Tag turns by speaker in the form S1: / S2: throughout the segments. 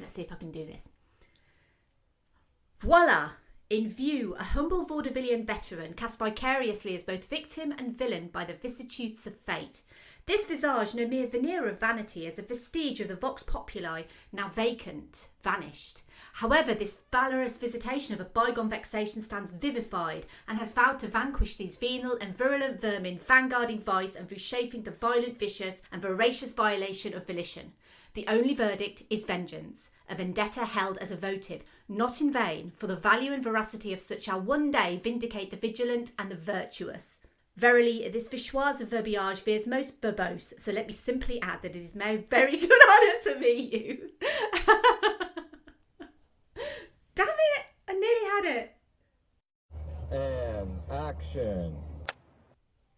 S1: Let's see if I can do this. Voilà! In view, a humble vaudevillian veteran cast vicariously as both victim and villain by the vicissitudes of fate. This visage, no mere veneer of vanity, is a vestige of the vox populi, now vacant, vanished. However, this valorous visitation of a bygone vexation stands vivified and has vowed to vanquish these venal and virulent vermin, vanguarding vice and vouchsafing the violent, vicious and voracious violation of volition. The only verdict is vengeance, a vendetta held as a votive, not in vain, for the value and veracity of such shall one day vindicate the vigilant and the virtuous. Verily, this vichoise of verbiage veers most verbose, so let me simply add that it is my very good honour to meet you. Damn it! I nearly had it.
S2: And action.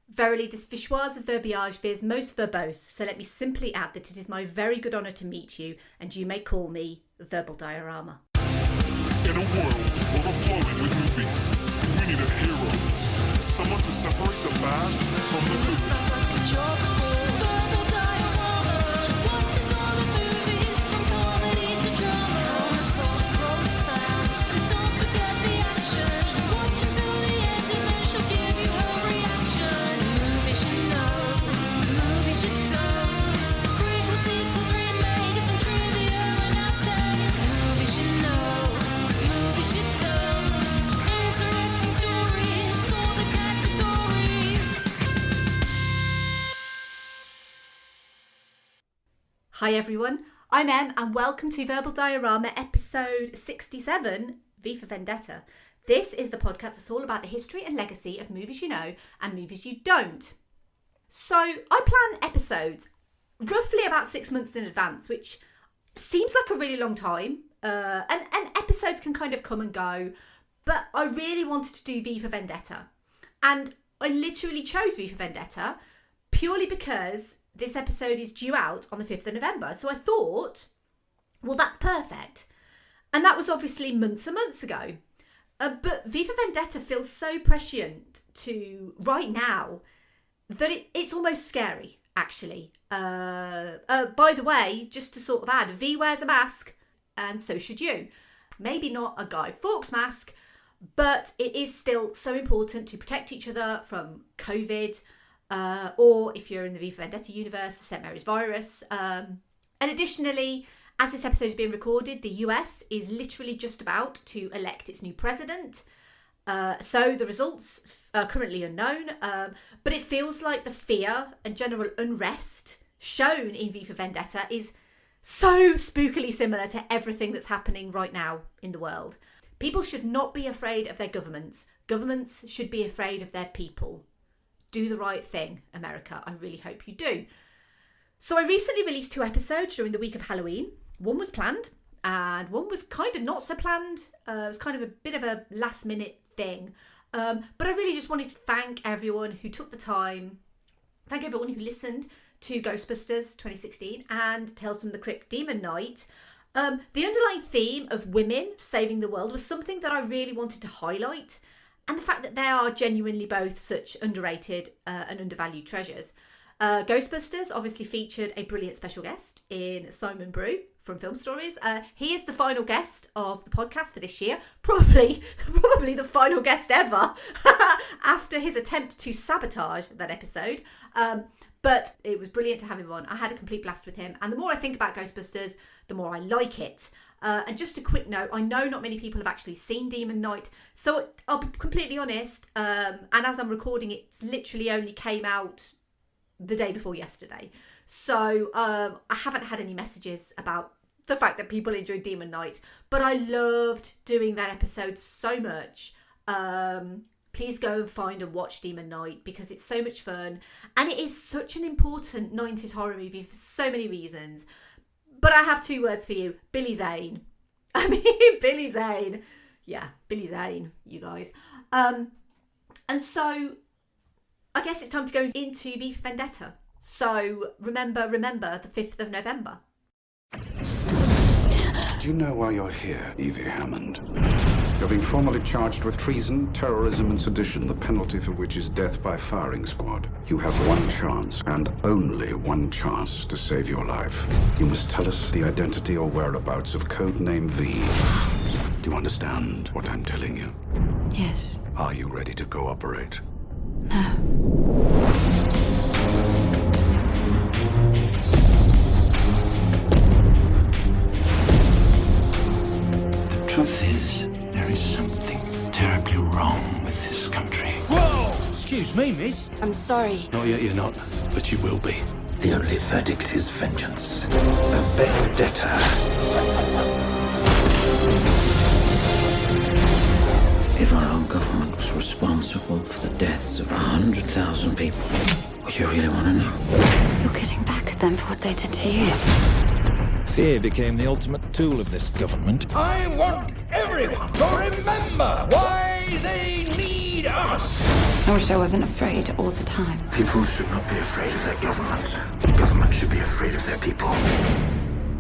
S1: Verily, this vichoise of verbiage veers most verbose, so let me simply add that it is my very good honour to meet you, and you may call me Verbal Diorama.
S3: In a world overflowing with movies, we need a hero. Someone to separate the bad from the good.
S4: Sounds like a job. Verbal diorama. She watches all the movies from comedy to drama. From the top roll sound. And don't forget the action. She'll watch until the end and then she'll give you her reaction. Movies you know, movies you don't. Prequels, sequels, remakes, and trivia and outtakes. Movies you know, movies you don't. Interesting stories for the categories.
S1: Hi everyone, I'm Em and welcome to Verbal Diorama episode 67, V for Vendetta. This is the podcast that's all about the history and legacy of movies you know and movies you don't. So I plan episodes roughly about 6 months in advance, which seems like a really long time. And episodes can kind of come and go, but I really wanted to do V for Vendetta. And I literally chose V for Vendetta purely because this episode is due out on the 5th of November. So I thought, well, that's perfect. And that was obviously months and months ago. But V for Vendetta feels so prescient to right now that it's almost scary, actually. By the way, just to sort of add, V wears a mask and so should you. Maybe not a Guy Fawkes mask, but it is still so important to protect each other from COVID, or if you're in the V for Vendetta universe, the St. Mary's virus. And additionally, as this episode is being recorded, the US is literally just about to elect its new president. So the results are currently unknown, but it feels like the fear and general unrest shown in V for Vendetta is so spookily similar to everything that's happening right now in the world. People should not be afraid of their governments. Governments should be afraid of their people. Do the right thing, America. I really hope you do. So I recently released 2 episodes during the week of Halloween. One was planned and one was kind of not so planned. It was kind of a bit of a last minute thing. But I really just wanted to thank everyone who took the time, thank everyone who listened to Ghostbusters 2016 and Tales from the Crypt Demon Knight. The underlying theme of women saving the world was something that I really wanted to highlight, and the fact that they are genuinely both such underrated and undervalued treasures. Ghostbusters obviously featured a brilliant special guest in Simon Brew from Film Stories. He is the final guest of the podcast for this year, probably the final guest ever after his attempt to sabotage that episode. But it was brilliant to have him on. I had a complete blast with him. And the more I think about Ghostbusters, the more I like it. And just a quick note, I know not many people have actually seen Demon Knight. So I'll be completely honest. And as I'm recording, it literally only came out the day before yesterday. So I haven't had any messages about the fact that people enjoyed Demon Knight. But I loved doing that episode so much. Please go and find and watch Demon Knight because it's so much fun. And it is such an important 90s horror movie for so many reasons. But I have 2 words for you. Billy Zane. I mean, Billy Zane. Yeah, Billy Zane, you guys. And so I guess it's time to go into V for Vendetta. So remember the 5th of November.
S5: Do you know why you're here, Evie Hammond? You're being formally charged with treason, terrorism, and sedition, the penalty for which is death by firing squad. You have one chance, and only one chance, to save your life. You must tell us the identity or whereabouts of codename V. Do you understand what I'm telling you?
S6: Yes.
S5: Are you ready to cooperate?
S6: No.
S7: The truth is, there is something terribly wrong with this country.
S8: Whoa! Excuse me, miss.
S6: I'm sorry.
S7: Not yet, you're not, but you will be. The only verdict is vengeance. A vendetta. If our own government was responsible for the deaths of 100,000 people, would you really want to know?
S6: You're getting back at them for what they did to you.
S8: Fear became the ultimate tool of this government.
S9: I want everyone to remember why they need us.
S6: I wish I wasn't afraid all the time.
S7: People should not be afraid of their government. The government should be afraid of their people.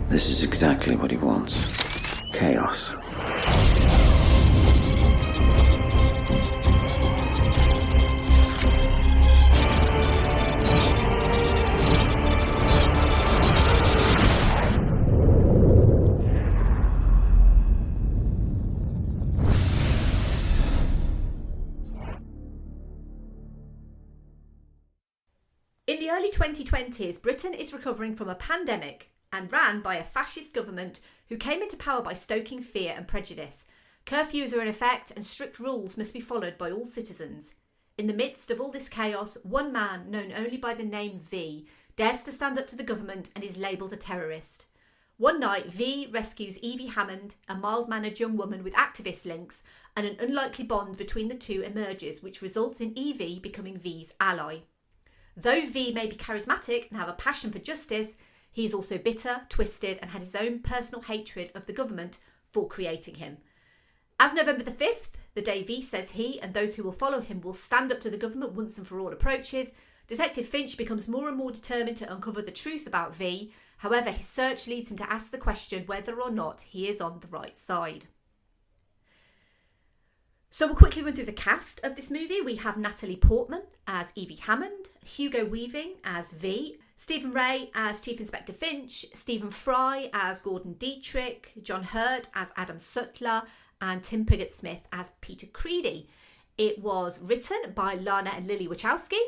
S7: This is exactly what he wants. Chaos.
S1: In the early 2020s, Britain is recovering from a pandemic and ran by a fascist government who came into power by stoking fear and prejudice. Curfews are in effect and strict rules must be followed by all citizens. In the midst of all this chaos, one man, known only by the name V, dares to stand up to the government and is labelled a terrorist. One night, V rescues Evie Hammond, a mild-mannered young woman with activist links, and an unlikely bond between the two emerges, which results in Evie becoming V's ally. Though V may be charismatic and have a passion for justice, he is also bitter, twisted, and had his own personal hatred of the government for creating him. As November the 5th, the day V says he and those who will follow him will stand up to the government once and for all approaches, Detective Finch becomes more and more determined to uncover the truth about V. However, his search leads him to ask the question whether or not he is on the right side. So we'll quickly run through the cast of this movie. We have Natalie Portman as Evie Hammond, Hugo Weaving as V, Stephen Ray as Chief Inspector Finch, Stephen Fry as Gordon Dietrich, John Hurt as Adam Sutler, and Tim Pigott-Smith as Peter Creedy. It was written by Lana and Lily Wachowski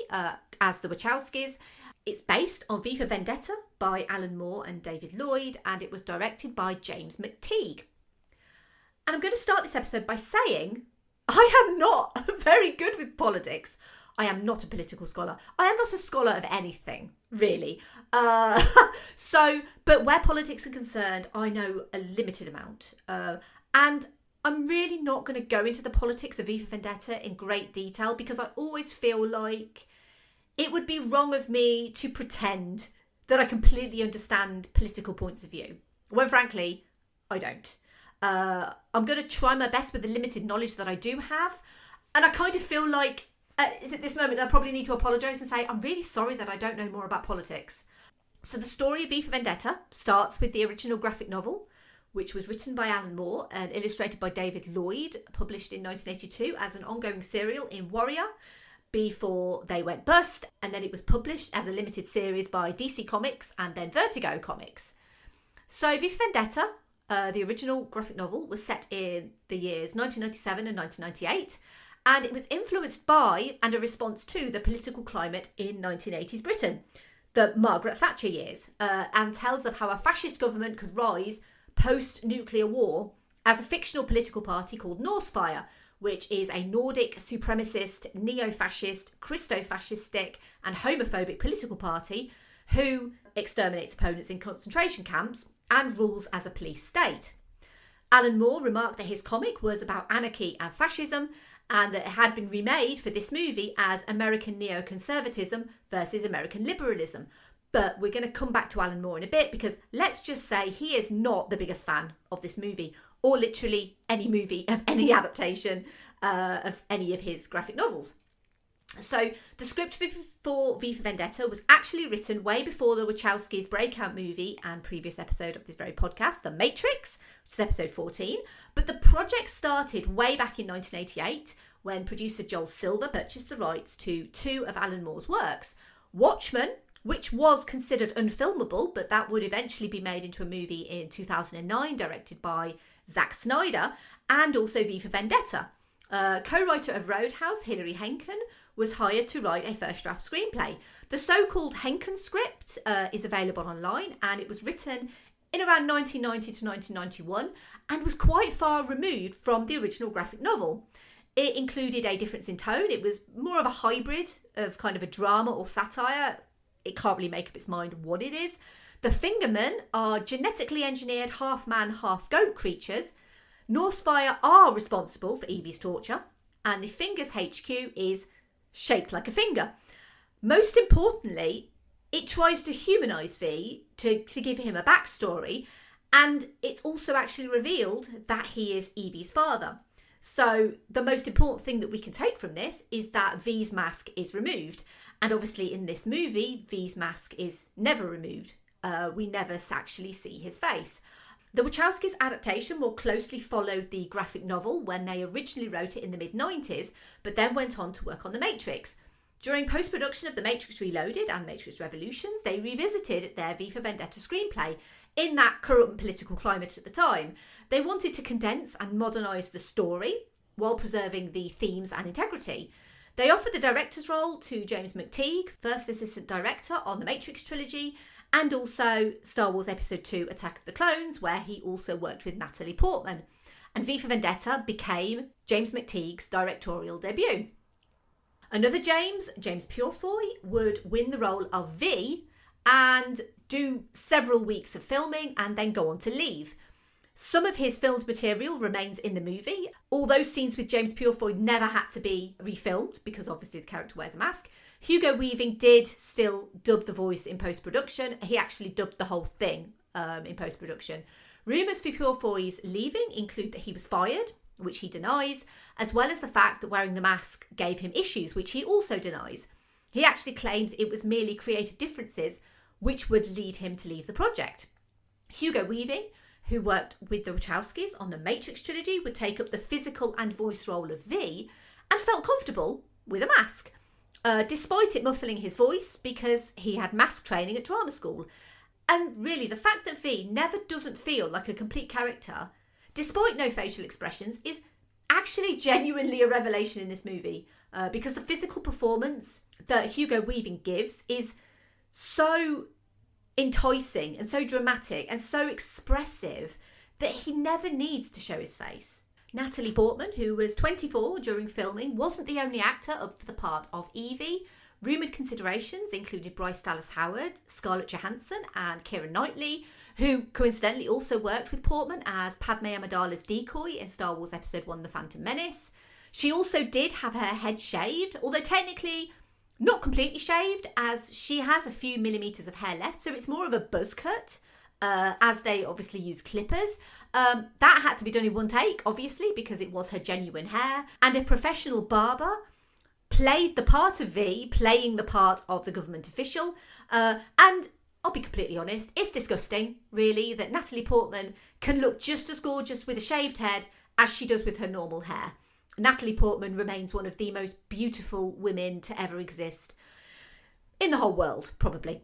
S1: as the Wachowskis. It's based on V for Vendetta by Alan Moore and David Lloyd, and it was directed by James McTeague. And I'm going to start this episode by saying I am not very good with politics. I am not a political scholar. I am not a scholar of anything, really. But where politics are concerned, I know a limited amount. And I'm really not going to go into the politics of V for Vendetta in great detail because I always feel like it would be wrong of me to pretend that I completely understand political points of view, when frankly, I don't. I'm going to try my best with the limited knowledge that I do have. And I kind of feel like at this moment I probably need to apologise and say I'm really sorry that I don't know more about politics. So the story of V for Vendetta starts with the original graphic novel, which was written by Alan Moore and illustrated by David Lloyd, published in 1982 as an ongoing serial in Warrior before they went bust. And then it was published as a limited series by DC Comics and then Vertigo Comics. So V for Vendetta, the original graphic novel, was set in the years 1997 and 1998, and it was influenced by and a response to the political climate in 1980s Britain, the Margaret Thatcher years, and tells of how a fascist government could rise post-nuclear war as a fictional political party called Norsefire, which is a Nordic supremacist, neo-fascist, Christo-fascistic and homophobic political party who exterminates opponents in concentration camps and rules as a police state. Alan Moore remarked that his comic was about anarchy and fascism and that it had been remade for this movie as American neoconservatism versus American liberalism. But we're going to come back to Alan Moore in a bit because let's just say he is not the biggest fan of this movie or literally any movie of any adaptation of any of his graphic novels. So the script for V for Vendetta was actually written way before the Wachowskis' breakout movie and previous episode of this very podcast, The Matrix, which is episode 14. But the project started way back in 1988 when producer Joel Silver purchased the rights to two of Alan Moore's works, Watchmen, which was considered unfilmable, but that would eventually be made into a movie in 2009, directed by Zack Snyder, and also V for Vendetta. Co-writer of Roadhouse, Hilary Henkin, was hired to write a first draft screenplay. The so-called Henkin script is available online, and it was written in around 1990 to 1991 and was quite far removed from the original graphic novel. It included a difference in tone. It was more of a hybrid of kind of a drama or satire. It can't really make up its mind what it is. The Fingermen are genetically engineered half-man, half-goat creatures. Northspire are responsible for Evie's torture, and the Fingers HQ is shaped like a finger. Most importantly, it tries to humanise V to give him a backstory, and it's also actually revealed that he is Evie's father. So the most important thing that we can take from this is that V's mask is removed. And obviously in this movie, V's mask is never removed. We never actually see his face. The Wachowskis' adaptation more closely followed the graphic novel when they originally wrote it in the mid-90s, but then went on to work on The Matrix. During post-production of The Matrix Reloaded and Matrix Revolutions, they revisited their V for Vendetta screenplay in that current political climate at the time. They wanted to condense and modernise the story while preserving the themes and integrity. They offered the director's role to James McTeague, first assistant director on the Matrix trilogy, and also Star Wars Episode 2 Attack of the Clones, where he also worked with Natalie Portman. And V for Vendetta became James McTeague's directorial debut. Another James Purefoy, would win the role of V and do several weeks of filming and then go on to leave. Some of his filmed material remains in the movie. All those scenes with James Purefoy never had to be refilmed because obviously the character wears a mask. Hugo Weaving did still dub the voice in post-production. He actually dubbed the whole thing in post-production. Rumours for Purefoy's leaving include that he was fired, which he denies, as well as the fact that wearing the mask gave him issues, which he also denies. He actually claims it was merely creative differences which would lead him to leave the project. Hugo Weaving, who worked with the Wachowskis on the Matrix trilogy, would take up the physical and voice role of V and felt comfortable with a mask, despite it muffling his voice because he had mask training at drama school. And really, the fact that V never doesn't feel like a complete character, despite no facial expressions, is actually genuinely a revelation in this movie, because the physical performance that Hugo Weaving gives is so enticing and so dramatic and so expressive that he never needs to show his face. Natalie Portman, who was 24 during filming, wasn't the only actor up for the part of Evie. Rumoured considerations included Bryce Dallas Howard, Scarlett Johansson and Keira Knightley, who coincidentally also worked with Portman as Padme Amidala's decoy in Star Wars Episode 1 The Phantom Menace. She also did have her head shaved, although technically not completely shaved, as she has a few millimetres of hair left, so it's more of a buzz cut, as they obviously use clippers. That had to be done in one take, obviously, because it was her genuine hair, and a professional barber played the part of V, playing the part of the government official, and I'll be completely honest, it's disgusting, really, that Natalie Portman can look just as gorgeous with a shaved head as she does with her normal hair. Natalie Portman remains one of the most beautiful women to ever exist in the whole world, probably.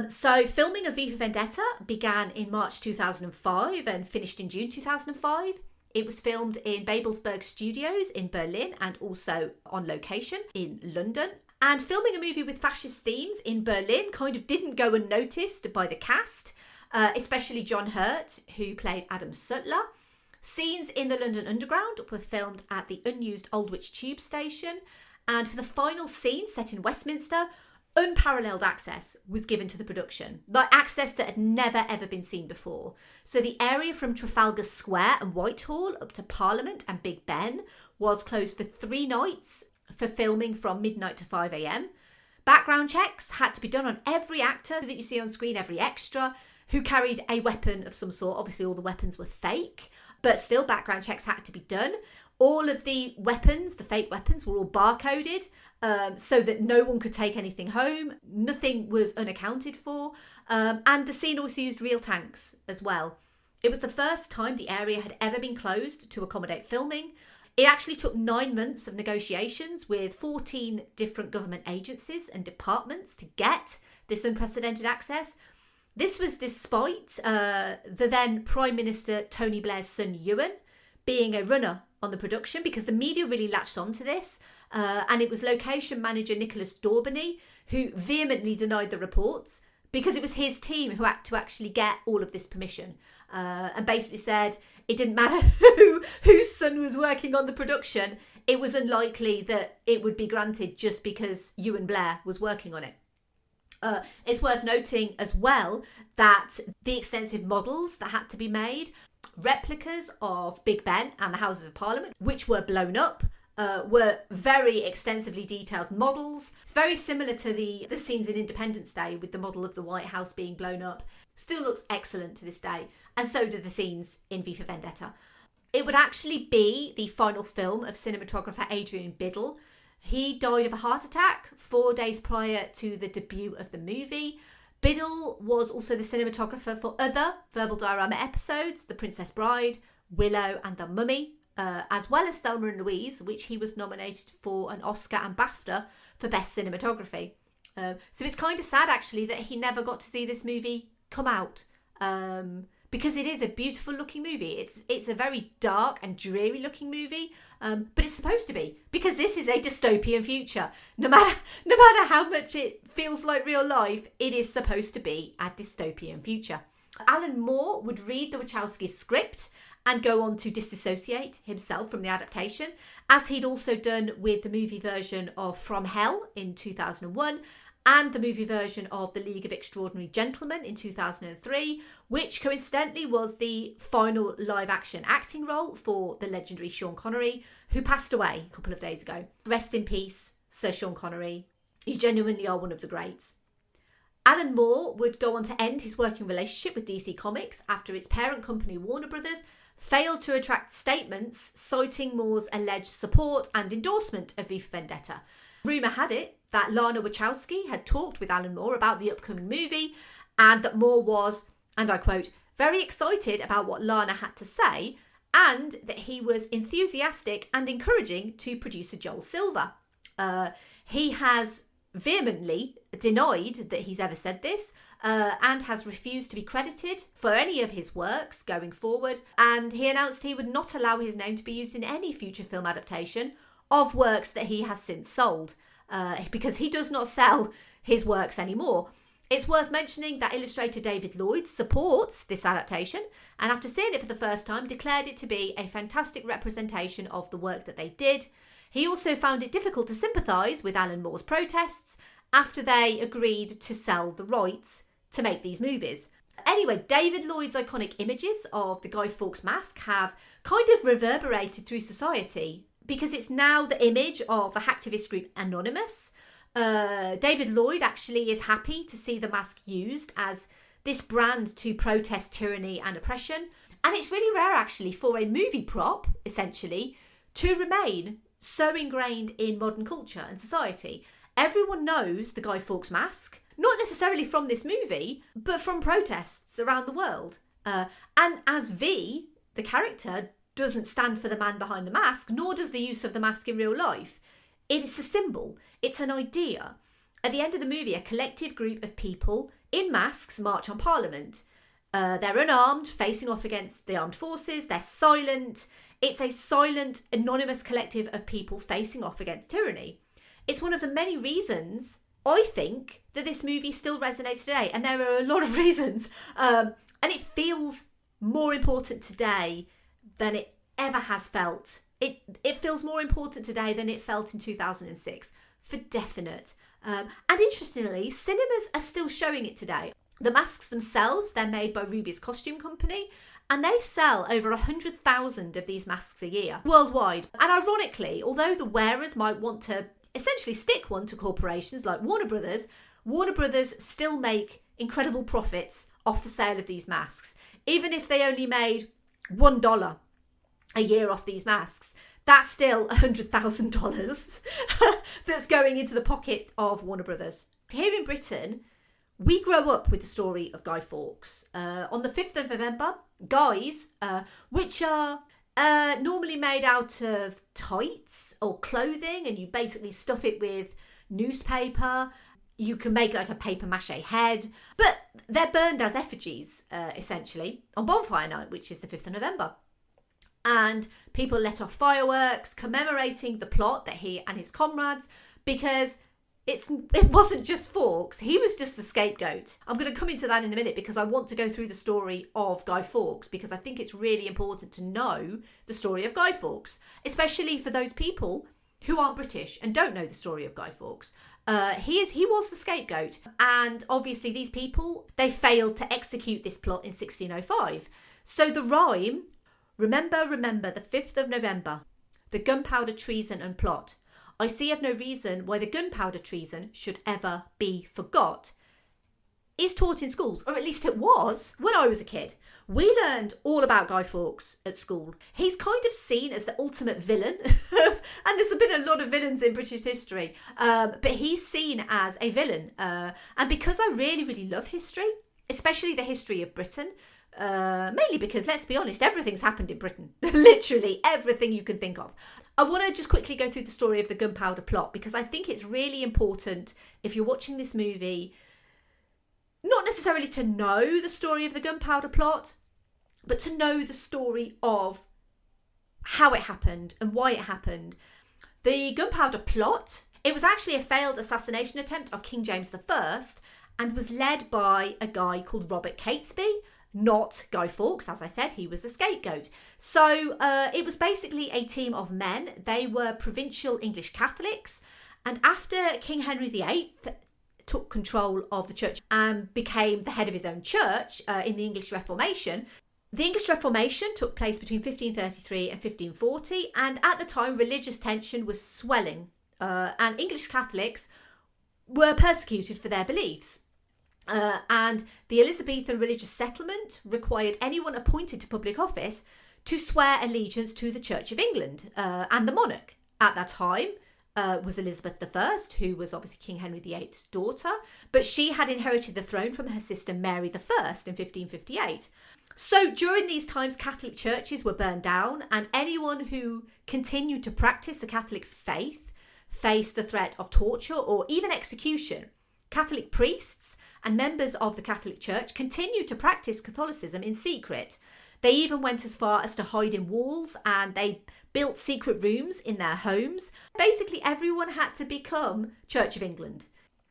S1: So filming of V for Vendetta began in March 2005 and finished in June 2005. It was filmed in Babelsberg Studios in Berlin and also on location in London. And filming a movie with fascist themes in Berlin kind of didn't go unnoticed by the cast, especially John Hurt, who played Adam Sutler. Scenes in the London Underground were filmed at the unused Aldwych Tube Station, and for the final scene set in Westminster, unparalleled access was given to the production, like access that had never ever been seen before. So the area from Trafalgar Square and Whitehall up to Parliament and Big Ben was closed for 3 nights for filming from midnight to 5 a.m. Background checks had to be done on every actor that you see on screen, every extra, who carried a weapon of some sort. Obviously all the weapons were fake, but still background checks had to be done. All of the weapons, the fake weapons, were all barcoded so that no one could take anything home. Nothing was unaccounted for. And the scene also used real tanks as well. It was the first time the area had ever been closed to accommodate filming. It actually took 9 months of negotiations with 14 different government agencies and departments to get this unprecedented access. This was despite the then Prime Minister Tony Blair's son Ewan being a runner on the production, because the media really latched onto this. And it was location manager Nicholas Daubeny who vehemently denied the reports, because it was his team who had to actually get all of this permission, and basically said it didn't matter whose son was working on the production. It was unlikely that it would be granted just because Ewan Blair was working on it. It's worth noting as well that the extensive models that had to be made, replicas of Big Ben and the Houses of Parliament, which were blown up, were very extensively detailed models. It's very similar to the scenes in Independence Day with the model of the White House being blown up. Still looks excellent to this day. And so do the scenes in V for Vendetta. It would actually be the final film of cinematographer Adrian Biddle. He died of a heart attack 4 days prior to the debut of the movie. Biddle was also the cinematographer for other Verbal Diorama episodes, The Princess Bride, Willow and The Mummy, as well as Thelma and Louise, which he was nominated for an Oscar and BAFTA for Best Cinematography. So it's kind of sad, actually, that he never got to see this movie come out, because it is a beautiful looking movie. It's a very dark and dreary looking movie, but it's supposed to be, because this is a dystopian future. No matter how much it feels like real life, it is supposed to be a dystopian future. Alan Moore would read the Wachowskis' script and go on to disassociate himself from the adaptation, as he'd also done with the movie version of From Hell in 2001 and the movie version of The League of Extraordinary Gentlemen in 2003, which coincidentally was the final live-action acting role for the legendary Sean Connery, who passed away a couple of days ago. Rest in peace, Sir Sean Connery. You genuinely are one of the greats. Alan Moore would go on to end his working relationship with DC Comics after its parent company Warner Brothers failed to retract statements citing Moore's alleged support and endorsement of V for Vendetta. Rumour had it that Lana Wachowski had talked with Alan Moore about the upcoming movie, and that Moore was, and I quote, very excited about what Lana had to say, and that he was enthusiastic and encouraging to producer Joel Silver. He has vehemently denied that he's ever said this, and has refused to be credited for any of his works going forward, and he announced he would not allow his name to be used in any future film adaptation of works that he has since sold, because he does not sell his works anymore. It's worth mentioning that illustrator David Lloyd supports this adaptation, and after seeing it for the first time, declared it to be a fantastic representation of the work that they did. He also found it difficult to sympathise with Alan Moore's protests after they agreed to sell the rights to make these movies. Anyway, David Lloyd's iconic images of the Guy Fawkes mask have kind of reverberated through society, because it's now the image of the hacktivist group Anonymous. David Lloyd actually is happy to see the mask used as this brand to protest tyranny and oppression. And it's really rare, actually, for a movie prop, essentially, to remain so ingrained in modern culture and society. Everyone knows the Guy Fawkes mask, not necessarily from this movie, but from protests around the world. And as V, the character, doesn't stand for the man behind the mask, nor does the use of the mask in real life. It's a symbol. It's an idea. At the end of the movie, a collective group of people in masks march on Parliament. They're unarmed, facing off against the armed forces. They're silent. It's a silent, anonymous collective of people facing off against tyranny. It's one of the many reasons, I think, that this movie still resonates today. And there are a lot of reasons. And it feels more important today than it ever has felt. It feels more important today than it felt in 2006, for definite. And interestingly, cinemas are still showing it today. The masks themselves, they're made by Ruby's Costume Company, and they sell over 100,000 of these masks a year worldwide. And ironically, although the wearers might want to essentially stick one to corporations like Warner Brothers still make incredible profits off the sale of these masks. Even if they only made $1 a year off these masks, That's still $100,000 that's going into the pocket of Warner Brothers. Here in Britain, we grow up with the story of Guy Fawkes. On the 5th of November, guys, which are normally made out of tights or clothing, and you basically stuff it with newspaper. You can make like a paper mache head, but they're burned as effigies, essentially, on bonfire night, which is the 5th of November. And people let off fireworks commemorating the plot that he and his comrades, because it wasn't just Fawkes, he was just the scapegoat. I'm going to come into that in a minute because I want to go through the story of Guy Fawkes, because I think it's really important to know the story of Guy Fawkes, especially for those people who aren't British and don't know the story of Guy Fawkes. He was the scapegoat, and obviously these people, they failed to execute this plot in 1605. So the rhyme, remember, the 5th of November, the gunpowder treason and plot. I see of no reason why the gunpowder treason should ever be forgot, is taught in schools, or at least it was when I was a kid. We learned all about Guy Fawkes at school. He's kind of seen as the ultimate villain, and there's been a lot of villains in British history, but he's seen as a villain. And because I really, really love history, especially the history of Britain, mainly because, let's be honest, everything's happened in Britain. Literally everything you can think of. I want to just quickly go through the story of the gunpowder plot, because I think it's really important, if you're watching this movie, not necessarily to know the story of the gunpowder plot, but to know the story of how it happened and why it happened. The gunpowder plot, it was actually a failed assassination attempt of King James I, and was led by a guy called Robert Catesby, not Guy Fawkes. As I said, he was the scapegoat. So it was basically a team of men. They were provincial English Catholics, and after King Henry VIII took control of the church and became the head of his own church in the English Reformation. The English Reformation took place between 1533 and 1540, and at the time religious tension was swelling, and English Catholics were persecuted for their beliefs. And the Elizabethan religious settlement required anyone appointed to public office to swear allegiance to the Church of England and the monarch. At that time was Elizabeth I, who was obviously King Henry VIII's daughter, but she had inherited the throne from her sister Mary I in 1558. So during these times, Catholic churches were burned down, and anyone who continued to practice the Catholic faith faced the threat of torture or even execution. Catholic priests and members of the Catholic Church continued to practice Catholicism in secret. They even went as far as to hide in walls, and they built secret rooms in their homes. Basically, everyone had to become Church of England.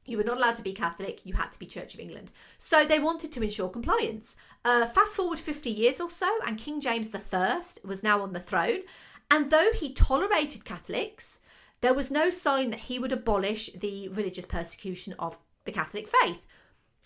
S1: You were not allowed to be Catholic, you had to be Church of England. So they wanted to ensure compliance. Fast forward 50 years or so, and King James I was now on the throne. And though he tolerated Catholics, there was no sign that he would abolish the religious persecution of the Catholic faith.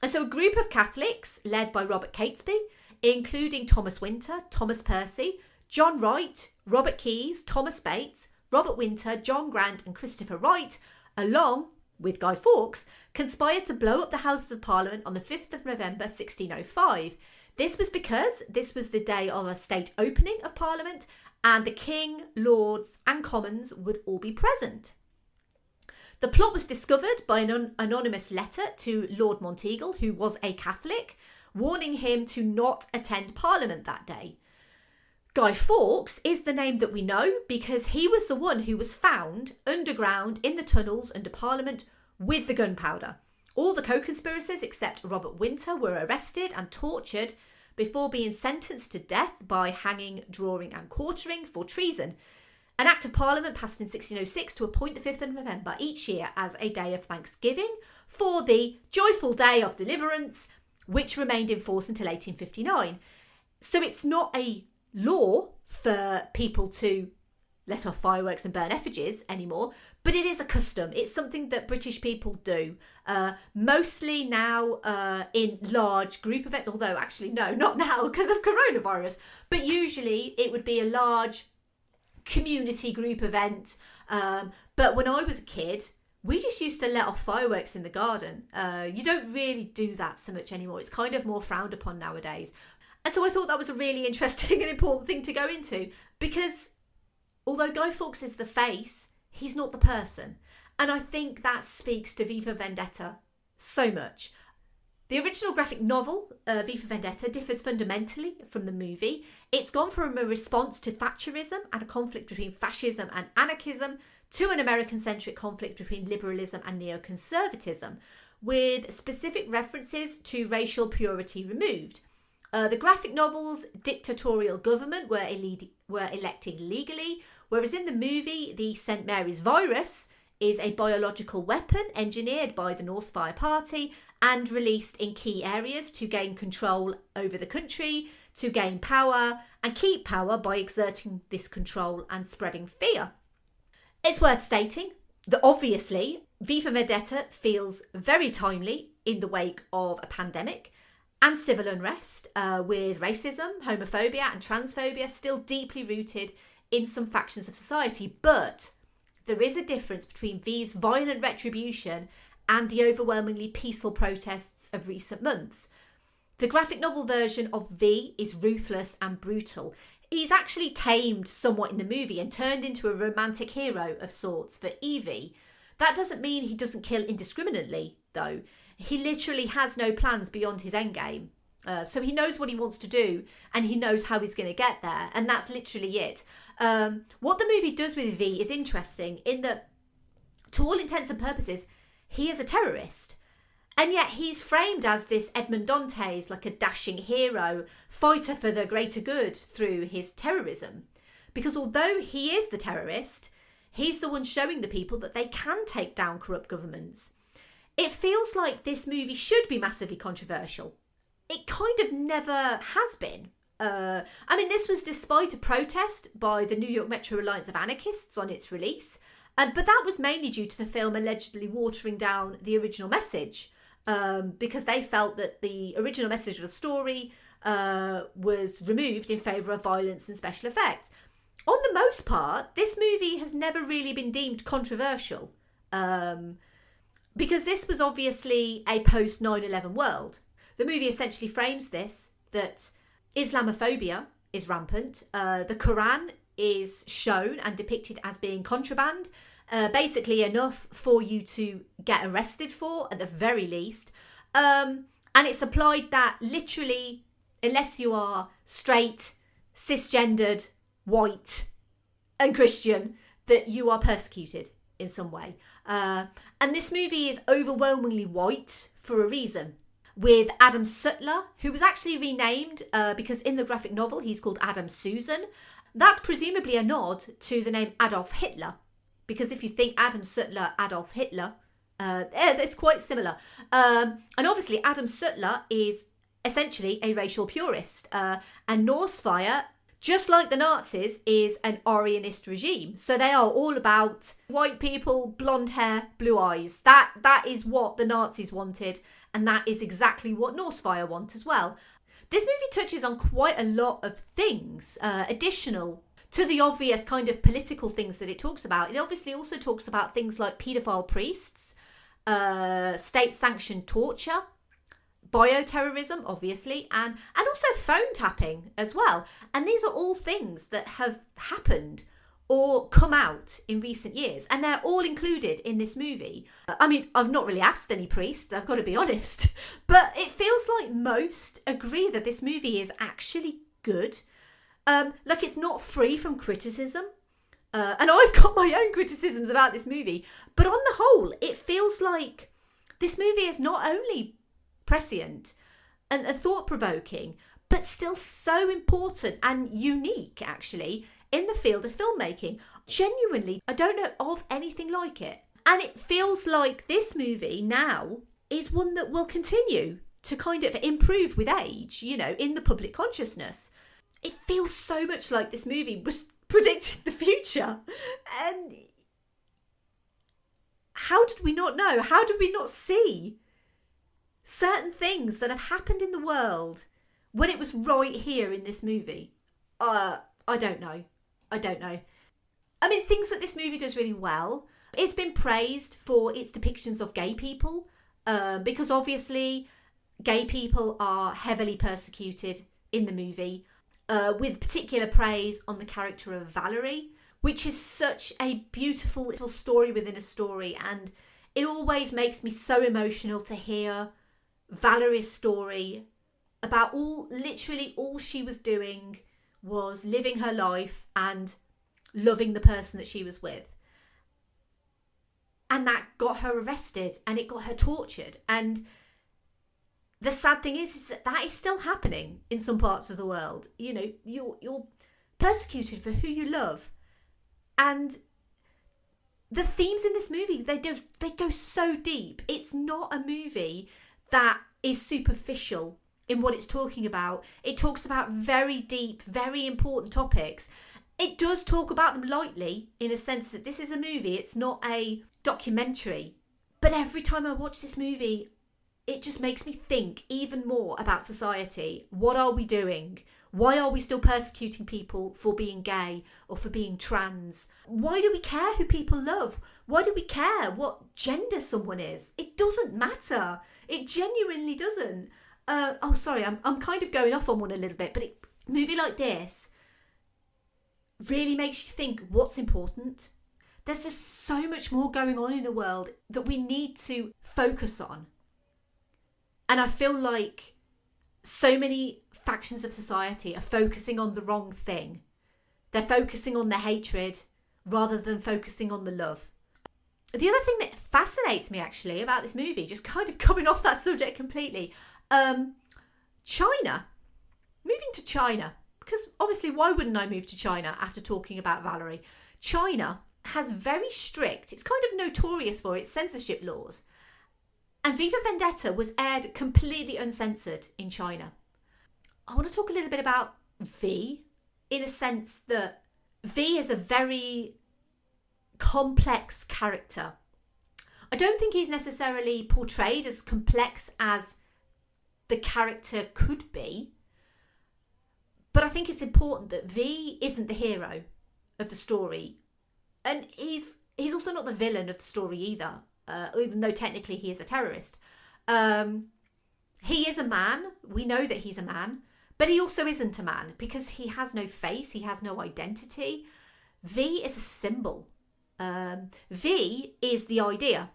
S1: And so a group of Catholics, led by Robert Catesby, including Thomas Winter, Thomas Percy, John Wright, Robert Keyes, Thomas Bates, Robert Winter, John Grant and Christopher Wright, along with Guy Fawkes, conspired to blow up the Houses of Parliament on the 5th of November 1605. This was because this was the day of a state opening of Parliament, and the King, Lords and Commons would all be present. The plot was discovered by an anonymous letter to Lord Monteagle, who was a Catholic, warning him to not attend Parliament that day. Guy Fawkes is the name that we know because he was the one who was found underground in the tunnels under Parliament with the gunpowder. All the co-conspirators except Robert Winter were arrested and tortured before being sentenced to death by hanging, drawing and quartering for treason. An Act of Parliament passed in 1606 to appoint the 5th of November each year as a day of thanksgiving for the joyful day of deliverance, which remained in force until 1859. So it's not a law for people to let off fireworks and burn effigies anymore, but it is a custom. It's something that British people do, mostly now in large group events, although actually no, not now because of coronavirus, but usually it would be a large community group event. But when I was a kid, we just used to let off fireworks in the garden. You don't really do that so much anymore. It's kind of more frowned upon nowadays. And so I thought that was a really interesting and important thing to go into, because although Guy Fawkes is the face, he's not the person. And I think that speaks to V for Vendetta so much. The original graphic novel, V for Vendetta, differs fundamentally from the movie. It's gone from a response to Thatcherism and a conflict between fascism and anarchism to an American-centric conflict between liberalism and neoconservatism, with specific references to racial purity removed. The graphic novel's dictatorial government were elected legally, whereas in the movie, the St. Mary's virus is a biological weapon engineered by the Norse Fire Party and released in key areas to gain control over the country, to gain power and keep power by exerting this control and spreading fear. It's worth stating that obviously V for Vendetta feels very timely in the wake of a pandemic and civil unrest, with racism, homophobia and transphobia still deeply rooted in some factions of society. But there is a difference between V's violent retribution and the overwhelmingly peaceful protests of recent months. The graphic novel version of V is ruthless and brutal. He's actually tamed somewhat in the movie and turned into a romantic hero of sorts for Evie. That doesn't mean he doesn't kill indiscriminately, though. He literally has no plans beyond his endgame. So he knows what he wants to do and he knows how he's going to get there. And that's literally it. What the movie does with V is interesting in that, to all intents and purposes, he is a terrorist. And yet he's framed as this Edmond Dantes, like a dashing hero, fighter for the greater good through his terrorism. Because although he is the terrorist, he's the one showing the people that they can take down corrupt governments. It feels like this movie should be massively controversial. It kind of never has been. This was despite a protest by the New York Metro Alliance of Anarchists on its release, but that was mainly due to the film allegedly watering down the original message, because they felt that the original message of the story was removed in favour of violence and special effects. On the most part, this movie has never really been deemed controversial, because this was obviously a post 9/11 world. The movie essentially frames this, that Islamophobia is rampant, the Quran is shown and depicted as being contraband, basically enough for you to get arrested for, at the very least. And it's applied that literally, unless you are straight, cisgendered, white and Christian, that you are persecuted in some way. And this movie is overwhelmingly white for a reason, with Adam Sutler, who was actually renamed because in the graphic novel he's called Adam Susan. That's presumably a nod to the name Adolf Hitler, because if you think Adam Sutler, Adolf Hitler, it's quite similar. And obviously Adam Sutler is essentially a racial purist, and Norse Fire, just like the Nazis, is an Aryanist regime. So they are all about white people, blonde hair, blue eyes. That is what the Nazis wanted, and that is exactly what Norse Fire want as well. This movie touches on quite a lot of things, additional to the obvious kind of political things that it talks about. It obviously also talks about things like paedophile priests, state-sanctioned torture, bioterrorism, obviously, and also phone tapping as well. And these are all things that have happened or come out in recent years, and they're all included in this movie. I've not really asked any priests, I've got to be honest, but it feels like most agree that this movie is actually good. Like, it's not free from criticism. And I've got my own criticisms about this movie, but on the whole, it feels like this movie is not only prescient and thought-provoking, but still so important and unique, actually, in the field of filmmaking. Genuinely, I don't know of anything like it. And it feels like this movie now is one that will continue to kind of improve with age, in the public consciousness. It feels so much like this movie was predicting the future. And how did we not know? How did we not see certain things that have happened in the world when it was right here in this movie? I don't know. Things that this movie does really well. It's been praised for its depictions of gay people, because obviously gay people are heavily persecuted in the movie, with particular praise on the character of Valerie, which is such a beautiful little story within a story. And it always makes me so emotional to hear Valerie's story about literally all she was doing was living her life and loving the person that she was with. And that got her arrested and it got her tortured. And the sad thing is that is still happening in some parts of the world. You know, you're persecuted for who you love. And the themes in this movie, they go so deep. It's not a movie that is superficial in what it's talking about. It talks about very deep, very important topics. It does talk about them lightly in a sense that this is a movie. It's not a documentary. But every time I watch this movie, it just makes me think even more about society. What are we doing? Why are we still persecuting people for being gay or for being trans? Why do we care who people love? Why do we care what gender someone is? It doesn't matter. It genuinely doesn't. I'm kind of going off on one a little bit, but a movie like this really makes you think what's important. There's just so much more going on in the world that we need to focus on. And I feel like so many factions of society are focusing on the wrong thing. They're focusing on the hatred rather than focusing on the love. The other thing that fascinates me actually about this movie, just kind of coming off that subject completely, China. Moving to China. Because obviously, why wouldn't I move to China after talking about Valerie? China has very strict, it's kind of notorious for its censorship laws. And Viva Vendetta was aired completely uncensored in China. I want to talk a little bit about V, in a sense that V is a very complex character. I don't think he's necessarily portrayed as complex as the character could be. But I think it's important that V isn't the hero of the story. And he's also not the villain of the story either, even though technically he is a terrorist. He is a man. We know that he's a man. But he also isn't a man because he has no face. He has no identity. V is a symbol. V is the idea.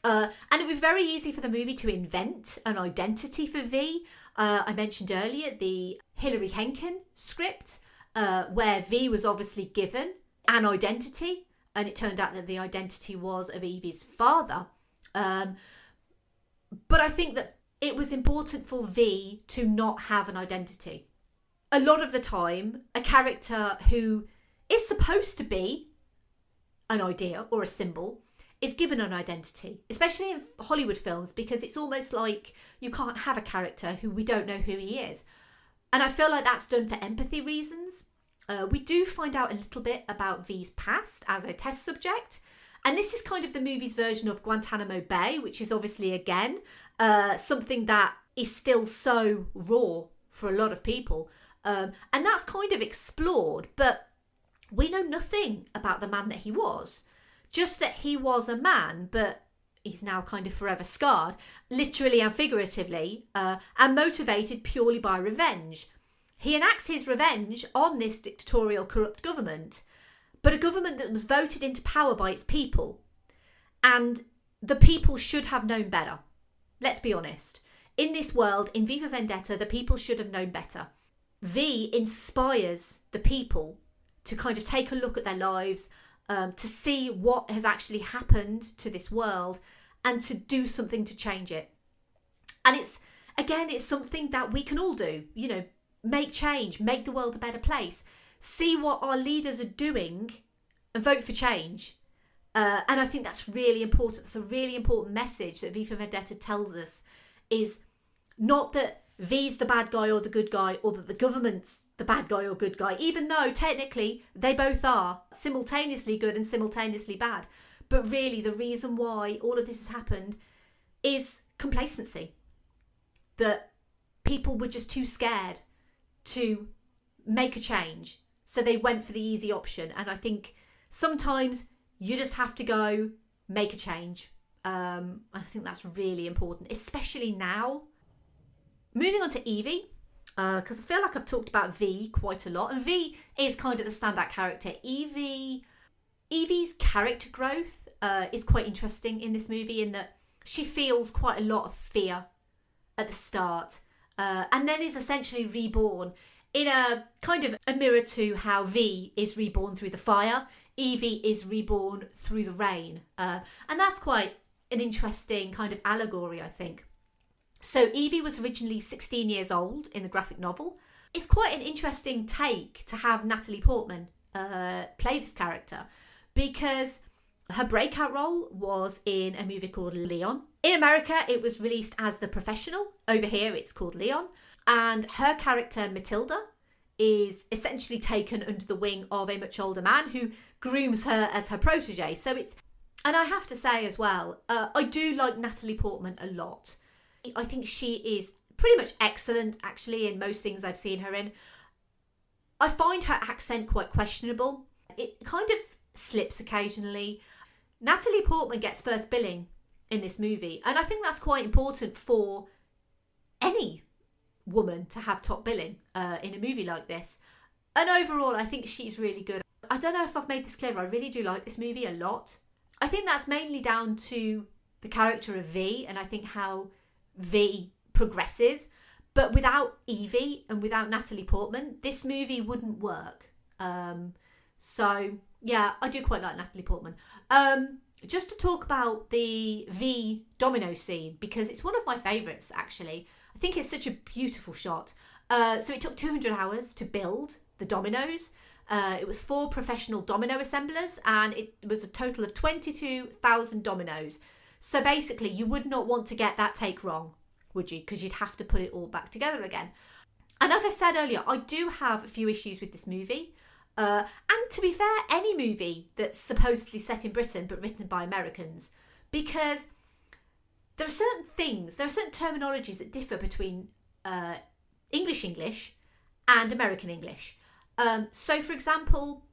S1: And it would be very easy for the movie to invent an identity for V. I mentioned earlier the Hilary Henkin script, where V was obviously given an identity, and it turned out that the identity was of Evie's father. But I think that it was important for V to not have an identity. A lot of the time, a character who is supposed to be an idea or a symbol is given an identity, especially in Hollywood films, because it's almost like you can't have a character who we don't know who he is. And I feel like that's done for empathy reasons. We do find out a little bit about V's past as a test subject. And this is kind of the movie's version of Guantanamo Bay, which is obviously, again, something that is still so raw for a lot of people. And that's kind of explored, but we know nothing about the man that he was. Just that he was a man, but he's now kind of forever scarred, literally and figuratively, and motivated purely by revenge. He enacts his revenge on this dictatorial, corrupt government, but a government that was voted into power by its people. And the people should have known better. Let's be honest. In this world, in Viva Vendetta, the people should have known better. V inspires the people to kind of take a look at their lives, to see what has actually happened to this world and to do something to change it. And it's something that we can all do, make change, make the world a better place, see what our leaders are doing and vote for change. And I think that's really important. That's a really important message that Viva Vendetta tells us, is not that V's the bad guy or the good guy, or that the government's the bad guy or good guy, even though technically they both are simultaneously good and simultaneously bad. But really the reason why all of this has happened is complacency. That people were just too scared to make a change. So they went for the easy option. And I think sometimes you just have to go make a change. I think that's really important, especially now. Moving on to Evie. because I feel like I've talked about V quite a lot, and V is kind of the standout character. Evie's character growth is quite interesting in this movie, in that she feels quite a lot of fear at the start, and then is essentially reborn in a kind of a mirror to how V is reborn through the fire. Evie is reborn through the rain, and that's quite an interesting kind of allegory, I think. So Evie was originally 16 years old in the graphic novel. It's quite an interesting take to have Natalie Portman play this character, because her breakout role was in a movie called Leon. In America, it was released as The Professional. Over here, it's called Leon. And her character, Matilda, is essentially taken under the wing of a much older man who grooms her as her protege. So it's... And I have to say as well, I do like Natalie Portman a lot. I think she is pretty much excellent, actually, in most things I've seen her in. I find her accent quite questionable. It kind of slips occasionally. Natalie Portman gets first billing in this movie, and I think that's quite important for any woman to have top billing in a movie like this. And overall, I think she's really good. I don't know if I've made this clear, I really do like this movie a lot. I think that's mainly down to the character of V, and I think how V progresses. But without Evie and without Natalie Portman, this movie wouldn't work. So yeah, I do quite like Natalie Portman. Just to talk about the V domino scene, because it's one of my favourites, actually. I think it's such a beautiful shot. So it took 200 hours to build the dominoes. It was 4 professional domino assemblers, and it was a total of 22,000 dominoes. So basically, you would not want to get that take wrong, would you? Because you'd have to put it all back together again. And as I said earlier, I do have a few issues with this movie. And to be fair, any movie that's supposedly set in Britain but written by Americans, because there are certain things, there are certain terminologies that differ between English and American English. So, for example,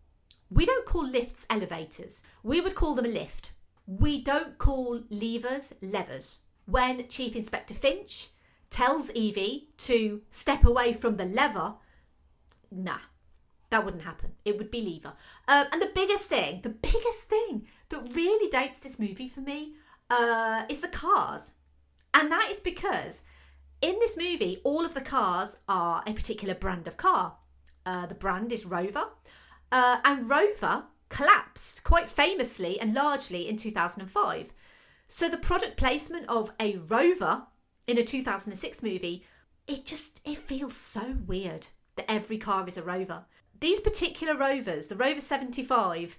S1: we don't call lifts elevators. We would call them a lift. We don't call levers levers. When Chief Inspector Finch tells Evie to step away from the lever, nah, that wouldn't happen. It would be lever. And the biggest thing that really dates this movie for me is the cars. And that is because in this movie, all of the cars are a particular brand of car. The brand is Rover. And Rover collapsed quite famously and largely in 2005. So the product placement of a Rover in a 2006 movie, it feels so weird that every car is a Rover. These particular Rovers, the Rover 75,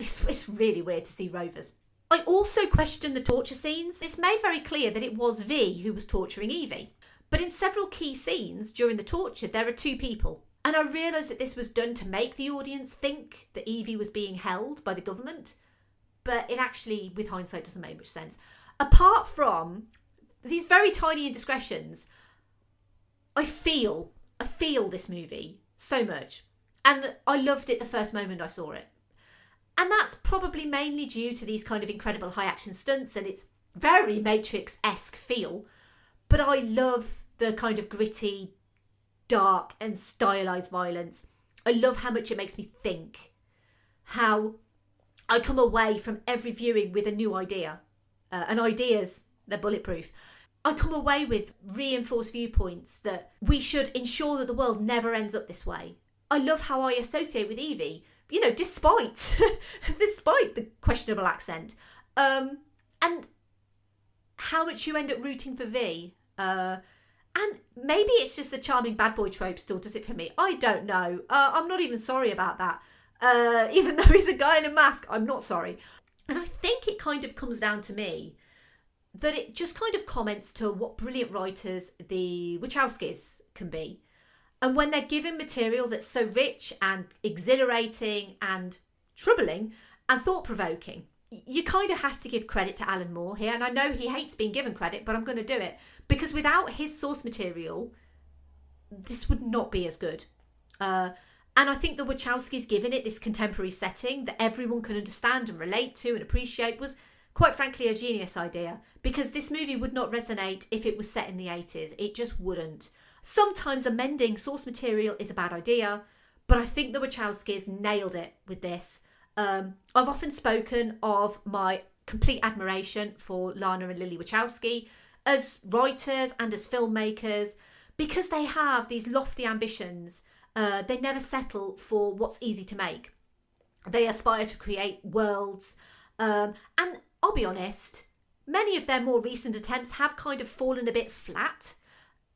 S1: it's really weird to see Rovers. I also question the torture scenes. It's made very clear that it was V who was torturing Evie. But in several key scenes during the torture, there are 2 people. And I realise that this was done to make the audience think that Evie was being held by the government. But it actually, with hindsight, doesn't make much sense. Apart from these very tiny indiscretions, I feel this movie so much. And I loved it the first moment I saw it. And that's probably mainly due to these kind of incredible high action stunts and its very Matrix-esque feel. But I love the kind of gritty, dark and stylized violence. I love how much it makes me think. How I come away from every viewing with a new idea. And ideas, they're bulletproof. I come away with reinforced viewpoints that we should ensure that the world never ends up this way. I love how I associate with Evie, despite the questionable accent. And how much you end up rooting for V. And maybe it's just the charming bad boy trope still does it for me. I don't know. I'm not even sorry about that. Even though he's a guy in a mask, I'm not sorry. And I think it kind of comes down to me that it just kind of comments to what brilliant writers the Wachowskis can be. And when they're given material that's so rich and exhilarating and troubling and thought-provoking, you kind of have to give credit to Alan Moore here. And I know he hates being given credit, but I'm going to do it. Because without his source material, this would not be as good. And I think the Wachowskis giving it this contemporary setting that everyone can understand and relate to and appreciate was Quite frankly, a genius idea, because this movie would not resonate if it was set in the 80s. It just wouldn't. Sometimes amending source material is a bad idea, but I think the Wachowskis nailed it with this. I've often spoken of my complete admiration for Lana and Lily Wachowski as writers and as filmmakers, because they have these lofty ambitions. They never settle for what's easy to make. They aspire to create worlds. And I'll be honest, many of their more recent attempts have kind of fallen a bit flat.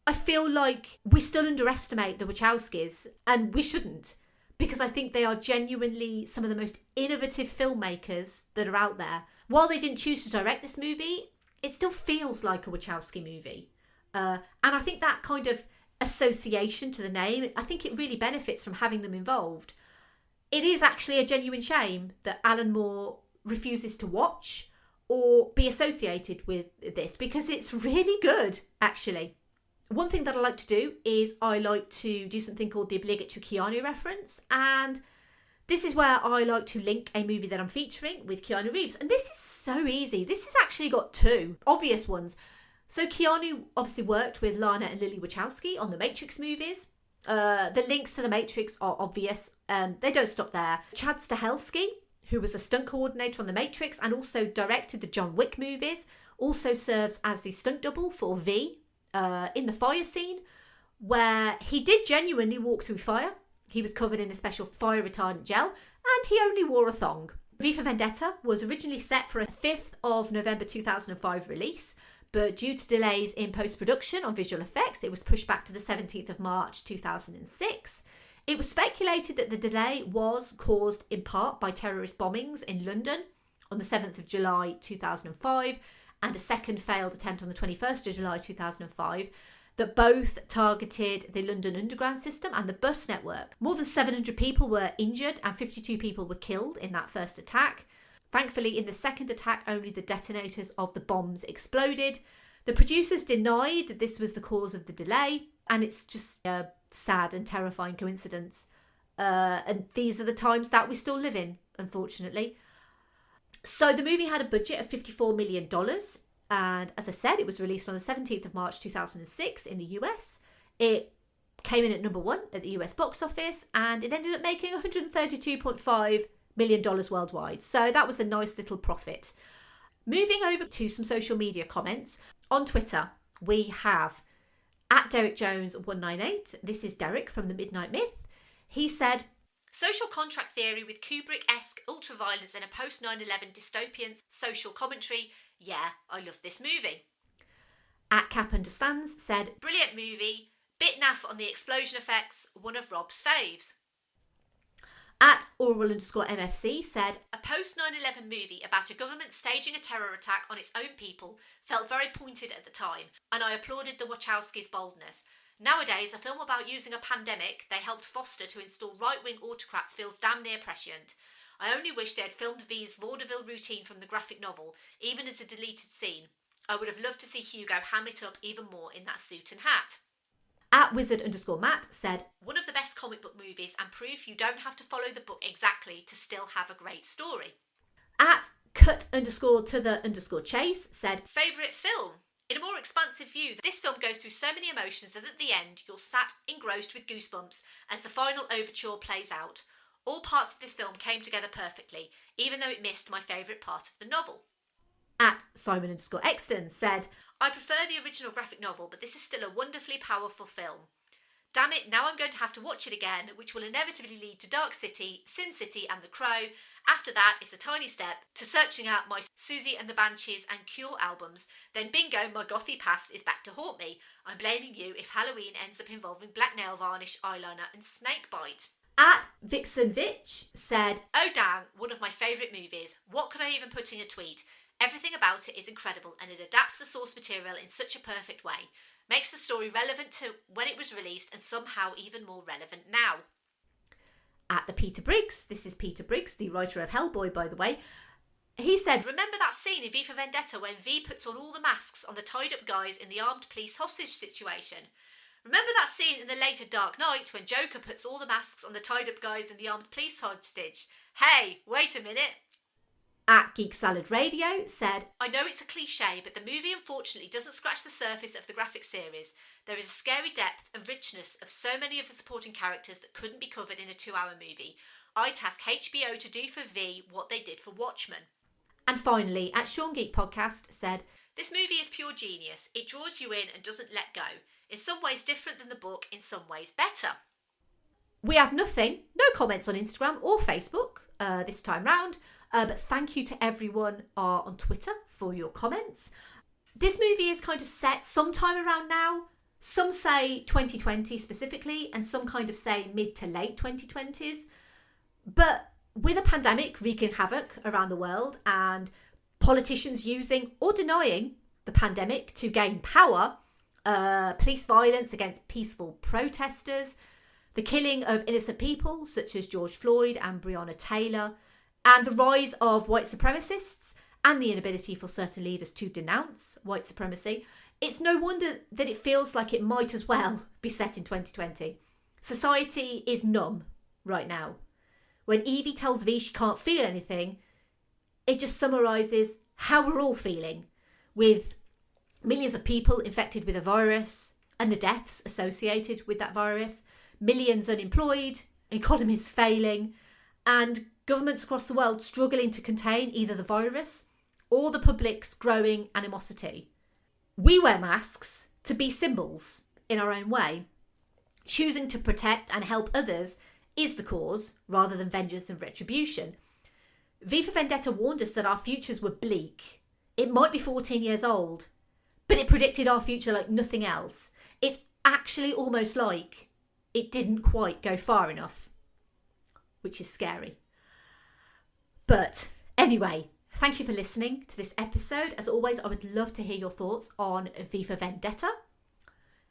S1: I feel like we still underestimate the Wachowskis, and we shouldn't, because I think they are genuinely some of the most innovative filmmakers that are out there. While they didn't choose to direct this movie, it still feels like a Wachowski movie. And I think that kind of association to the name, I think it really benefits from having them involved. It is actually a genuine shame that Alan Moore refuses to watch or be associated with this, because it's really good, actually. One thing that I like to do is I like to do something called the obligatory Keanu reference, and this is where I like to link a movie that I'm featuring with Keanu Reeves, and this is so easy. This has actually got two obvious ones. So Keanu obviously worked with Lana and Lily Wachowski on the Matrix movies. The links to the Matrix are obvious. They don't stop there. Chad Stahelski, who was a stunt coordinator on the Matrix and also directed the John Wick movies, also serves as the stunt double for V in the fire scene, where he did genuinely walk through fire. He was covered in a special fire retardant gel, and he only wore a thong. V for Vendetta was originally set for a 5th of November 2005 release, but due to delays in post-production on visual effects, it was pushed back to the 17th of March 2006. It was speculated that the delay was caused in part by terrorist bombings in London on the 7th of July 2005 and a second failed attempt on the 21st of July 2005 that both targeted the London Underground system and the bus network. More than 700 people were injured and 52 people were killed in that first attack. Thankfully, in the second attack, only the detonators of the bombs exploded. The producers denied that this was the cause of the delay, and it's just a sad and terrifying coincidence. And these are the times that we still live in, unfortunately. So the movie had a budget of $54 million. And as I said, it was released on the 17th of March 2006 in the US. It came in at number 1 at the US box office, and it ended up making $132.5 million worldwide. So that was a nice little profit. Moving over to some social media comments. On Twitter, we have at Derek Jones 198. This is Derek from the Midnight Myth. He said, social contract theory with Kubrick-esque ultraviolence and a post 9/11 dystopian social commentary. Yeah, I love this movie. At Cap Understands said, brilliant movie, bit naff on the explosion effects, one of Rob's faves. At Oral_MFC said, a post 9/11 movie about a government staging a terror attack on its own people felt very pointed at the time, and I applauded the Wachowskis' boldness. Nowadays, a film about using a pandemic they helped foster to install right-wing autocrats feels damn near prescient. I only wish they had filmed V's vaudeville routine from the graphic novel, even as a deleted scene. I would have loved to see Hugo ham it up even more in that suit and hat. At Wizard_Matt said, one of the best comic book movies and proof you don't have to follow the book exactly to still have a great story. At Cut_to_the_chase said, favourite film? In a more expansive view, this film goes through so many emotions that at the end you're sat engrossed with goosebumps as the final overture plays out. All parts of this film came together perfectly, even though it missed my favourite part of the novel. At Simon_Exton said, I prefer the original graphic novel, but this is still a wonderfully powerful film. Damn it, now I'm going to have to watch it again, which will inevitably lead to Dark City, Sin City and The Crow. After that, it's a tiny step to searching out my Susie and the Banshees and Cure albums. Then bingo, my gothy past is back to haunt me. I'm blaming you if Halloween ends up involving black nail varnish, eyeliner and snakebite. At Vixen Vitch said, oh damn, one of my favourite movies. What could I even put in a tweet? Everything about it is incredible and it adapts the source material in such a perfect way. Makes the story relevant to when it was released and somehow even more relevant now. At the Peter Briggs, this is Peter Briggs, the writer of Hellboy, by the way, he said, remember that scene in V for Vendetta when V puts on all the masks on the tied up guys in the armed police hostage situation? Remember that scene in the later Dark Knight when Joker puts all the masks on the tied up guys in the armed police hostage? Hey, wait a minute. at Geek Salad Radio said, I know it's a cliche, but the movie unfortunately doesn't scratch the surface of the graphic series. There is a scary depth and richness of so many of the supporting characters that couldn't be covered in a 2-hour movie. I task HBO to do for V what they did for Watchmen. And finally, at Sean Geek Podcast said, this movie is pure genius. It draws you in and doesn't let go. In some ways different than the book, in some ways better. We have no comments on Instagram or Facebook this time round, but thank you to everyone on Twitter for your comments. This movie is kind of set sometime around now. Some say 2020 specifically, and some kind of say mid to late 2020s. But with a pandemic wreaking havoc around the world and politicians using or denying the pandemic to gain power, police violence against peaceful protesters, the killing of innocent people such as George Floyd and Breonna Taylor, and the rise of white supremacists and the inability for certain leaders to denounce white supremacy, it's no wonder that it feels like it might as well be set in 2020. Society is numb right now. When Evie tells V she can't feel anything, it just summarises how we're all feeling, with millions of people infected with a virus and the deaths associated with that virus, millions unemployed, economies failing, and governments across the world struggling to contain either the virus or the public's growing animosity. We wear masks to be symbols in our own way. Choosing to protect and help others is the cause, rather than vengeance and retribution. V for Vendetta warned us that our futures were bleak. It might be 14 years old, but it predicted our future like nothing else. It's actually almost like it didn't quite go far enough, which is scary. But anyway, thank you for listening to this episode. As always, I would love to hear your thoughts on V for Vendetta.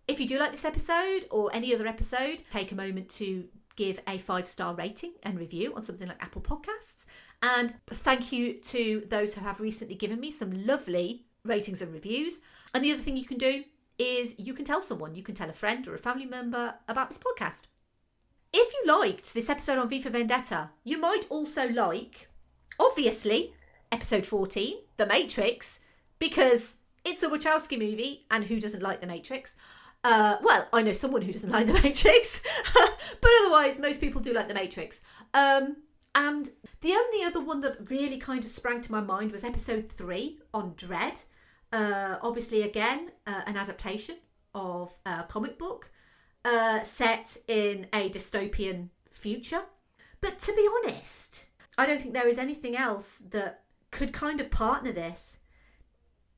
S1: If you do like this episode or any other episode, take a moment to give a 5-star rating and review on something like Apple Podcasts. And thank you to those who have recently given me some lovely ratings and reviews. And the other thing you can do is you can tell someone, you can tell a friend or a family member about this podcast. If you liked this episode on V for Vendetta, you might also like, obviously, episode 14, The Matrix, because it's a Wachowski movie, and who doesn't like The Matrix? Well, I know someone who doesn't like The Matrix, but otherwise most people do like The Matrix. And the only other one that really kind of sprang to my mind was episode 3 on Dread. Obviously, again, an adaptation of a comic book set in a dystopian future. But to be honest, I don't think there is anything else that could kind of partner this.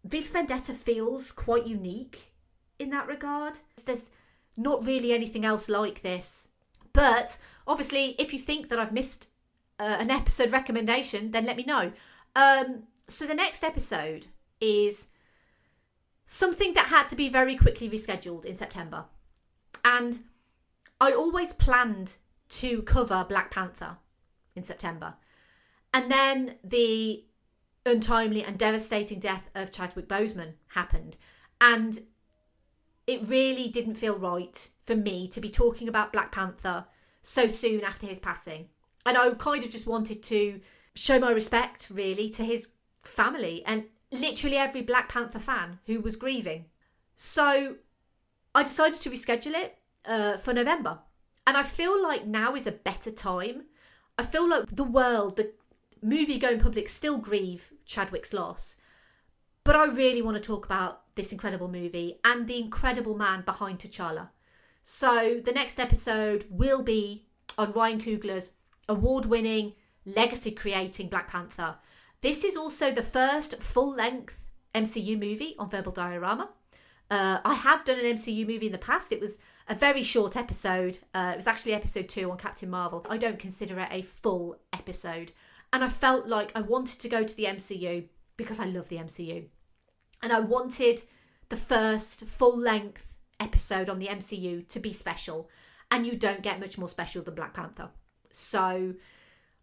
S1: V for Vendetta feels quite unique in that regard. There's not really anything else like this. But obviously, if you think that I've missed an episode recommendation, then let me know. So the next episode is something that had to be very quickly rescheduled in September. And I always planned to cover Black Panther in September. And then the untimely and devastating death of Chadwick Boseman happened. And it really didn't feel right for me to be talking about Black Panther so soon after his passing. And I kind of just wanted to show my respect, really, to his family and literally every Black Panther fan who was grieving. So I decided to reschedule it for November. And I feel like now is a better time. I feel like the world, the movie-going public still grieve Chadwick's loss. But I really want to talk about this incredible movie and the incredible man behind T'Challa. So the next episode will be on Ryan Coogler's award-winning, legacy-creating Black Panther. This is also the first full-length MCU movie on Verbal Diorama. I have done an MCU movie in the past. It was a very short episode. It was actually episode 2 on Captain Marvel. I don't consider it a full episode. And I felt like I wanted to go to the MCU because I love the MCU. And I wanted the first full-length episode on the MCU to be special. And you don't get much more special than Black Panther. So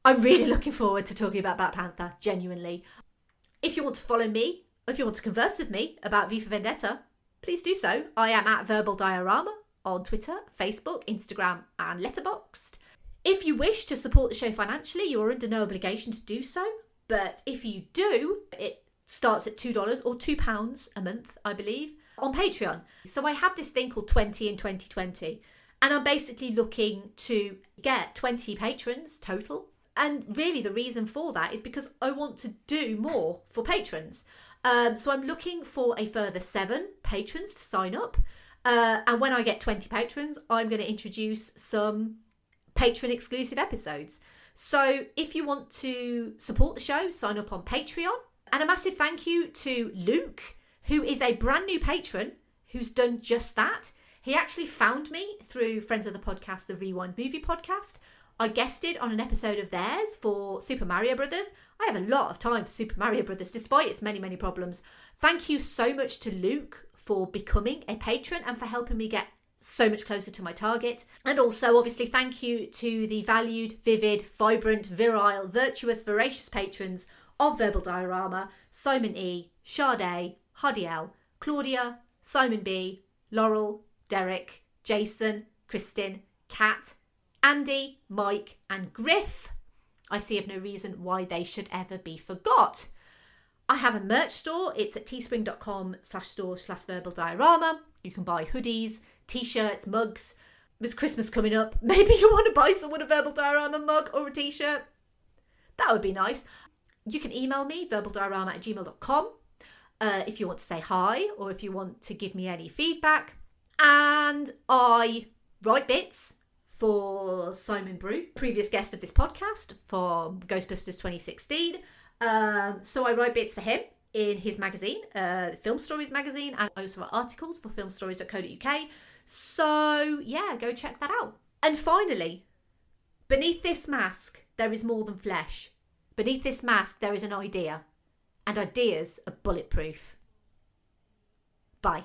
S1: I'm really looking forward to talking about Black Panther, genuinely. If you want to follow me, or if you want to converse with me about V for Vendetta, please do so. I am at Verbal Diorama on Twitter, Facebook, Instagram and Letterboxd. If you wish to support the show financially, you are under no obligation to do so. But if you do, it starts at $2 or £2 a month, I believe, on Patreon. So I have this thing called 20 in 2020, and I'm basically looking to get 20 patrons total. And really the reason for that is because I want to do more for patrons. So I'm looking for a further 7 patrons to sign up. And when I get 20 patrons, I'm going to introduce some patron exclusive episodes. So if you want to support the show, sign up on Patreon. And a massive thank you to Luke, who is a brand new patron who's done just that. He actually found me through friends of the podcast, the Rewind Movie Podcast. I guested on an episode of theirs for Super Mario Brothers. I have a lot of time for Super Mario Brothers, despite its many, many problems. Thank you so much to Luke for becoming a patron and for helping me get so much closer to my target. And also, obviously, thank you to the valued, vivid, vibrant, virile, virtuous, voracious patrons of Verbal Diorama: Simon E, Sade, Hardy L, Claudia, Simon B, Laurel, Derek, Jason, Kristin, Kat, Andy, Mike and Griff. I see of no reason why they should ever be forgot. I have a merch store. It's at teespring.com/store/verbaldiorama. You can buy hoodies, t-shirts, mugs. There's Christmas coming up. Maybe you want to buy someone a Verbal Diorama mug or a t-shirt. That would be nice. You can email me, verbaldiorama@gmail.com, if you want to say hi or if you want to give me any feedback. And I write bits for Simon Brew, previous guest of this podcast from Ghostbusters 2016. So I write bits for him in his magazine, Film Stories magazine, and I also write articles for filmstories.co.uk. So yeah, go check that out. And finally, beneath this mask, there is more than flesh. Beneath this mask, there is an idea. And ideas are bulletproof. Bye.